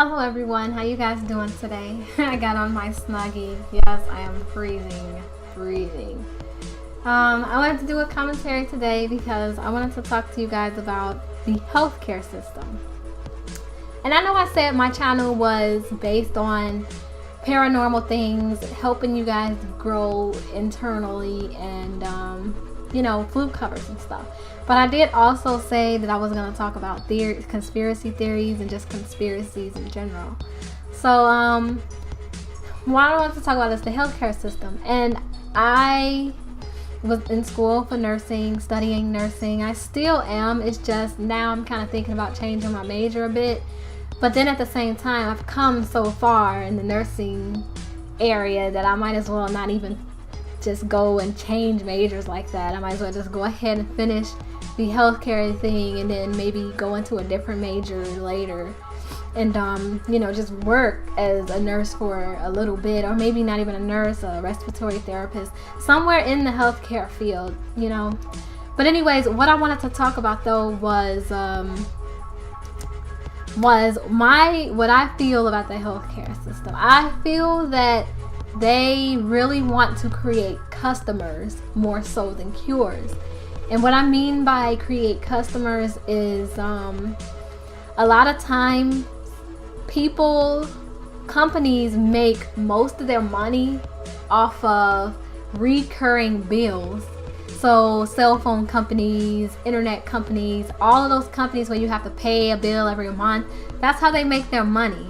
Hello everyone, how you guys doing today? I got on my Snuggie. Yes, I am freezing. I wanted to do a commentary today because I wanted to talk to you guys about the healthcare system. And I know I said my channel was based on paranormal things, helping you guys grow internally and flute covers and stuff. But I did also say that I was going to talk about conspiracy theories and just conspiracies in general. So what I want to talk about is the healthcare system. And I was in school for nursing, studying nursing. I still am. It's just now I'm kind of thinking about changing my major a bit. But then at the same time, I've come so far in the nursing area that I might as well not even just go and change majors like that. I might as well just go ahead and finish the healthcare thing and then maybe go into a different major later and just work as a nurse for a little bit, or maybe not even a nurse, a respiratory therapist, somewhere in the healthcare field, But anyways, what I wanted to talk about though was what I feel about the healthcare system. I feel that they really want to create customers more so than cures. And what I mean by create customers is a lot of time companies make most of their money off of recurring bills. So cell phone companies, internet companies, all of those companies where you have to pay a bill every month, that's how they make their money.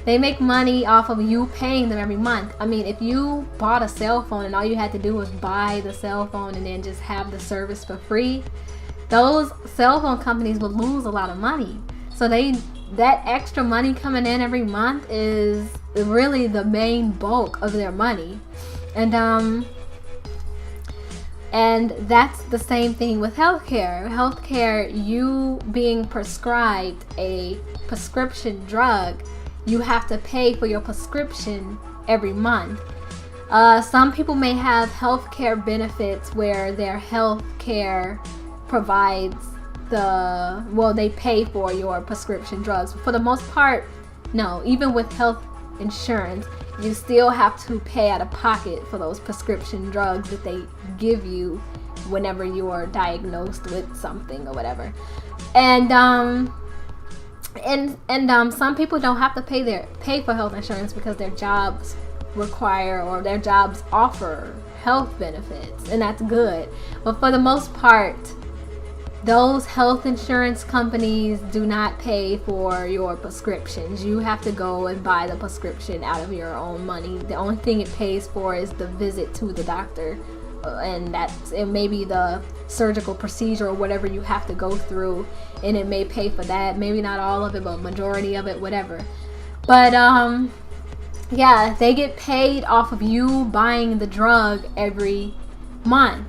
They make money off of you paying them every month. I mean, if you bought a cell phone and all you had to do was buy the cell phone and then just have the service for free, those cell phone companies would lose a lot of money. So that extra money coming in every month is really the main bulk of their money. And that's the same thing with healthcare. Healthcare, you being prescribed a prescription drug, you have to pay for your prescription every month. Some people may have healthcare benefits where their healthcare provides they pay for your prescription drugs. For the most part, no. Even with health insurance, you still have to pay out of pocket for those prescription drugs that they give you whenever you are diagnosed with something or whatever. And some people don't have to pay for health insurance because their jobs require or their jobs offer health benefits, and that's good. But for the most part, those health insurance companies do not pay for your prescriptions. You have to go and buy the prescription out of your own money. The only thing it pays for is the visit to the doctor, and it may be the surgical procedure or whatever you have to go through, and it may pay for that. Maybe not all of it, but majority of it, whatever. But they get paid off of you buying the drug every month.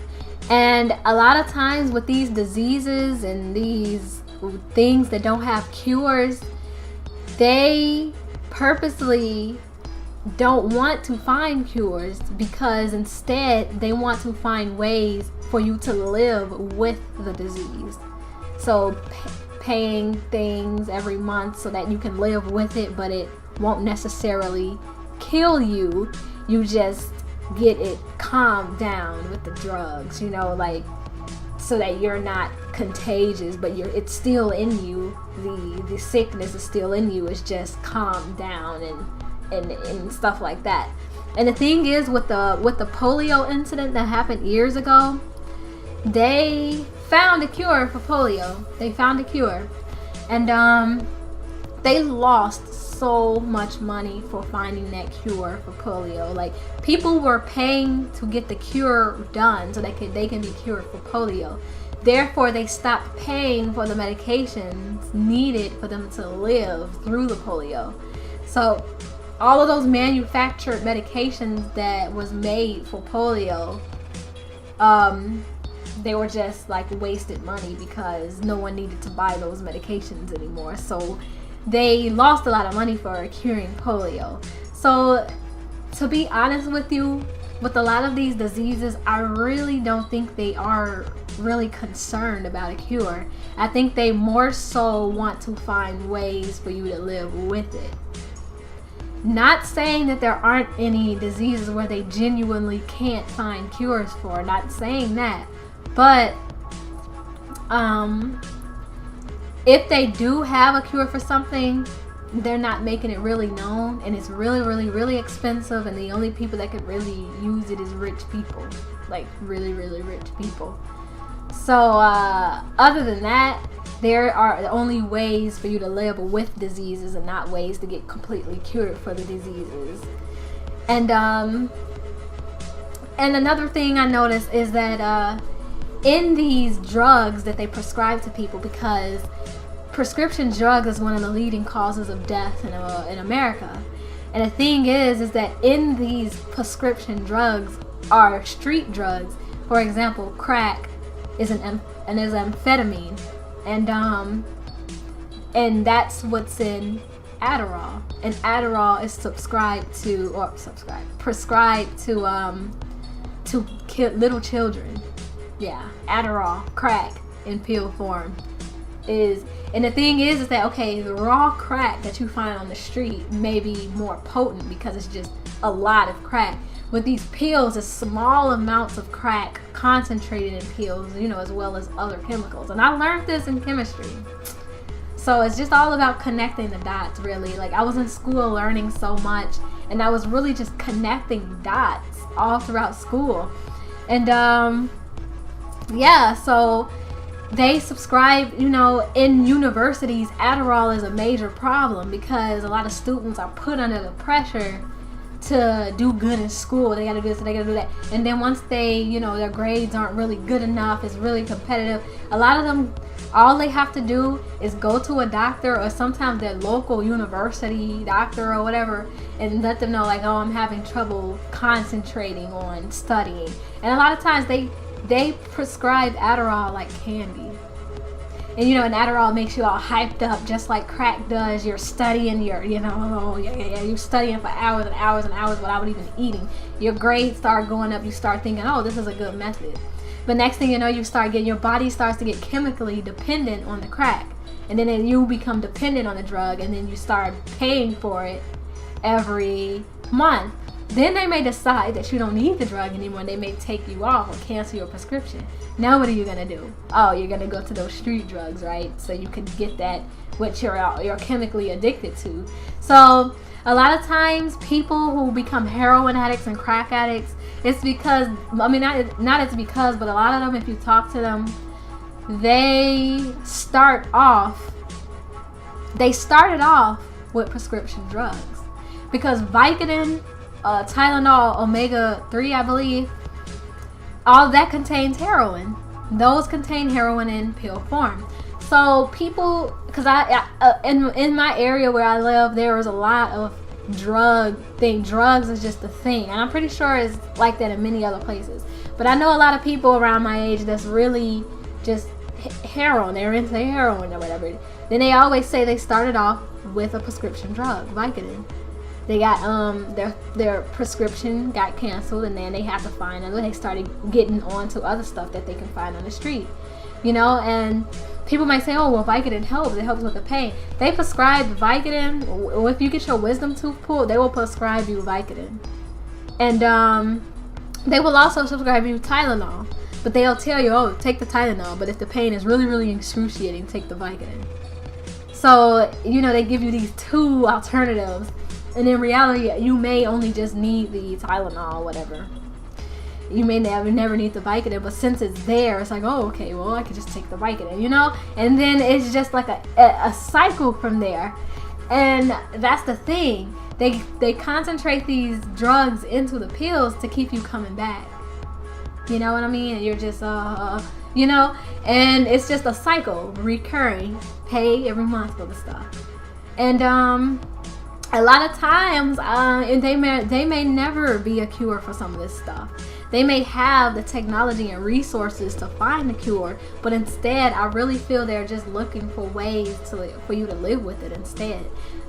And a lot of times with these diseases and these things that don't have cures, they purposely don't want to find cures, because instead they want to find ways for you to live with the disease. So paying things every month so that you can live with it, but it won't necessarily kill you. You just get it calmed down with the drugs, so that you're not contagious, but it's still in you. The sickness is still in you. It's just calmed down and stuff like that. And the thing is, with the polio incident that happened years ago, they found a cure for polio. They found a cure, and they lost so much money for finding that cure for polio. Like, people were paying to get the cure done so they can be cured for polio. Therefore, they stopped paying for the medications needed for them to live through the polio. So all of those manufactured medications that was made for polio, they were just like wasted money because no one needed to buy those medications anymore. So they lost a lot of money for curing polio. So to be honest with you, with a lot of these diseases, I really don't think they are really concerned about a cure. I think they more so want to find ways for you to live with it. Not saying that there aren't any diseases where they genuinely can't find cures for, not saying that, but if they do have a cure for something, they're not making it really known, and it's really, really, really expensive, and the only people that could really use it is rich people, like really, really rich people. So other than that, there are only ways for you to live with diseases and not ways to get completely cured for the diseases. And another thing I noticed is that in these drugs that they prescribe to people, because prescription drugs is one of the leading causes of death in America. And the thing is that in these prescription drugs are street drugs. For example, crack is an amphetamine, and that's what's in Adderall. And Adderall is prescribed to kill little children. Yeah, Adderall, crack in pill form is. And the thing is that, okay, the raw crack that you find on the street may be more potent because it's just a lot of crack. With these pills, it's small amounts of crack concentrated in pills, as well as other chemicals. And I learned this in chemistry. So it's just all about connecting the dots, really. Like, I was in school learning so much, and I was really just connecting dots all throughout school. And, so they subscribe, in universities, Adderall is a major problem because a lot of students are put under the pressure to do good in school. They gotta do this, they gotta do that. And then once they, their grades aren't really good enough, it's really competitive. A lot of them, all they have to do is go to a doctor or sometimes their local university doctor or whatever and let them know, like, oh, I'm having trouble concentrating on studying. And a lot of times they prescribe Adderall like candy. And and Adderall makes you all hyped up just like crack does. You're studying, you're studying for hours and hours and hours without even eating. Your grades start going up, you start thinking, oh, this is a good method. But next thing you know, your body starts to get chemically dependent on the crack. And then you become dependent on the drug, and then you start paying for it every month. Then they may decide that you don't need the drug anymore. They may take you off or cancel your prescription. Now what are you going to do? Oh, you're going to go to those street drugs, right? So you can get that which you're chemically addicted to. So a lot of times people who become heroin addicts and crack addicts, it's because, not it's because, but a lot of them, if you talk to them, they started off with prescription drugs. Because Vicodin, Tylenol, omega-3, I believe, all that contains heroin. Those contain heroin in pill form. So people, because in my area where I live, there is a lot of drugs is just a thing, and I'm pretty sure it's like that in many other places. But I know a lot of people around my age that's really just heroin. They're into heroin or whatever. Then they always say they started off with a prescription drug, Vicodin. They got their prescription got canceled, and then they have to find another. They started getting on to other stuff that they can find on the street, and people might say, oh, well, Vicodin helps. It helps with the pain. They prescribe Vicodin. Or if you get your wisdom tooth pulled, they will prescribe you Vicodin. And they will also prescribe you Tylenol. But they'll tell you, oh, take the Tylenol. But if the pain is really, really excruciating, take the Vicodin. So, they give you these two alternatives. And in reality, you may only just need the Tylenol or whatever. You may never need the Vicodin, but since it's there, it's like, oh, okay, well, I could just take the Vicodin, And then it's just like a cycle from there. And that's the thing. They concentrate these drugs into the pills to keep you coming back. You know what I mean? And you're just, and it's just a cycle, recurring. Pay every month for the stuff. And, a lot of times, they may never be a cure for some of this stuff. They may have the technology and resources to find the cure, but instead, I really feel they're just looking for ways for you to live with it instead.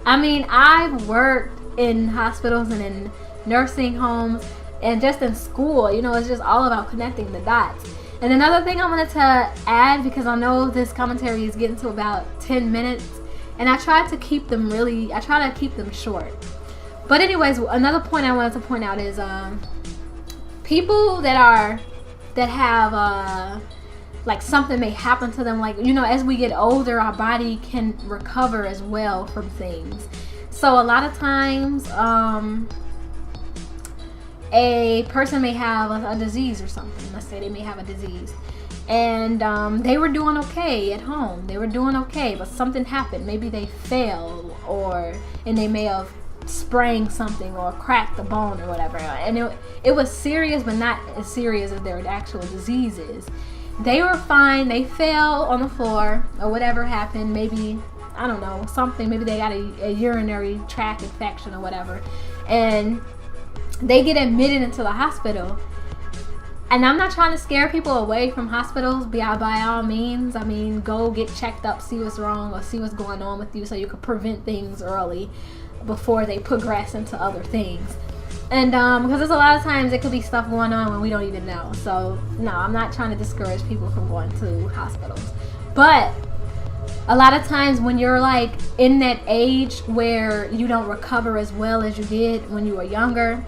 I've worked in hospitals and in nursing homes and just in school. It's just all about connecting the dots. And another thing I wanted to add, because I know this commentary is getting to about 10 minutes, and I try to keep them short. But anyways, another point I wanted to point out is people that have like something may happen to them, like, you know, as we get older, our body can recover as well from things. So a lot of times a person may have a disease or something. Let's say they may have a disease, and they were doing okay at home, they were doing okay, but something happened. Maybe they fell, and they may have sprained something or cracked the bone or whatever, and it was serious, but not as serious as their actual disease is. They were fine, they fell on the floor or whatever happened, maybe, I don't know, something, maybe they got a urinary tract infection or whatever, and they get admitted into the hospital. And I'm not trying to scare people away from hospitals, by all means. I mean, go get checked up, see what's wrong, or see what's going on with you, so you can prevent things early before they progress into other things. And because there's a lot of times there could be stuff going on when we don't even know. So no, I'm not trying to discourage people from going to hospitals. But a lot of times when you're like in that age where you don't recover as well as you did when you were younger,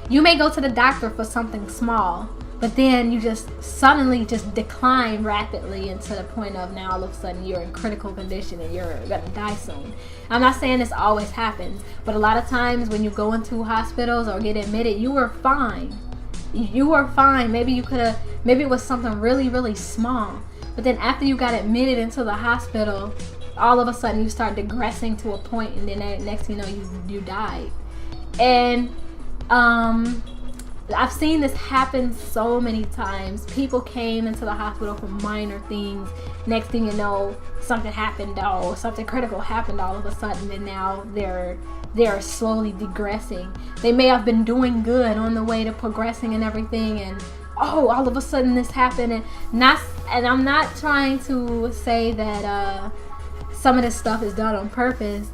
you may go to the doctor for something small, but then you just suddenly just decline rapidly into the point of now all of a sudden you're in critical condition and you're gonna die soon. I'm not saying this always happens, but a lot of times when you go into hospitals or get admitted, you were fine. You were fine. Maybe it was something really, really small. But then after you got admitted into the hospital, all of a sudden you start digressing to a point, and then next thing you know, you died. And I've seen this happen so many times. People came into the hospital for minor things. Next thing you know, something happened, or something critical happened all of a sudden, and now they're slowly digressing. They may have been doing good on the way to progressing and everything, and all of a sudden this happened. And I'm not trying to say that some of this stuff is done on purpose.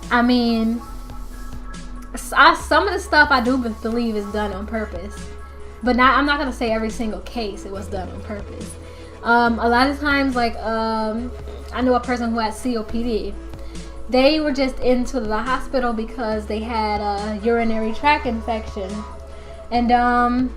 I mean, some of the stuff I do believe is done on purpose, but I'm not gonna say every single case it was done on purpose. A lot of times, like I know a person who had COPD. They were just into the hospital because they had a urinary tract infection, and and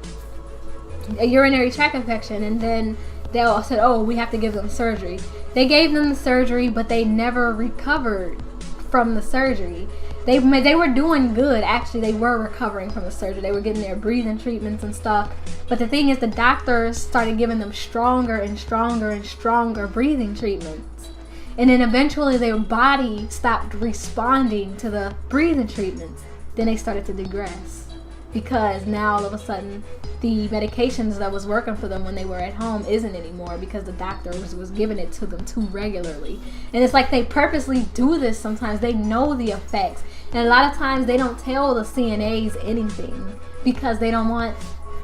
then they all said, "Oh, we have to give them surgery." They gave them the surgery, but they never recovered from the surgery. They were doing good, actually. They were recovering from the surgery. They were getting their breathing treatments and stuff. But the thing is, the doctors started giving them stronger and stronger and stronger breathing treatments. And then eventually their body stopped responding to the breathing treatments. Then they started to digress, because now all of a sudden the medications that was working for them when they were at home isn't anymore, because the doctor was giving it to them too regularly. And it's like they purposely do this sometimes. They know the effects, and a lot of times they don't tell the CNAs anything, because they don't want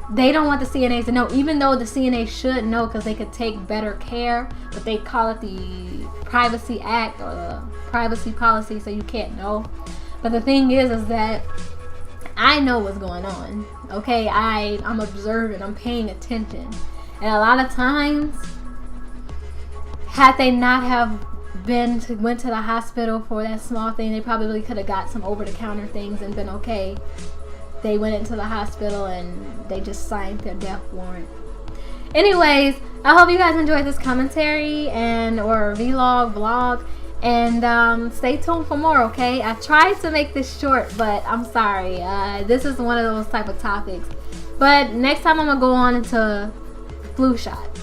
the CNAs to know, even though the CNA should know, because they could take better care. But they call it the Privacy Act or the privacy policy, so you can't know. But the thing is that I know what's going on. Okay, I'm observing, I'm paying attention. And a lot of times, had they not have went to the hospital for that small thing, they probably could have got some over-the-counter things and been okay. They went into the hospital and they just signed their death warrant. Anyways, I hope you guys enjoyed this commentary or vlog. And stay tuned for more, okay? I tried to make this short, but I'm sorry. This is one of those type of topics. But next time I'm going to go on into flu shots.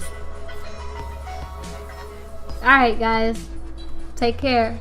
Alright, guys. Take care.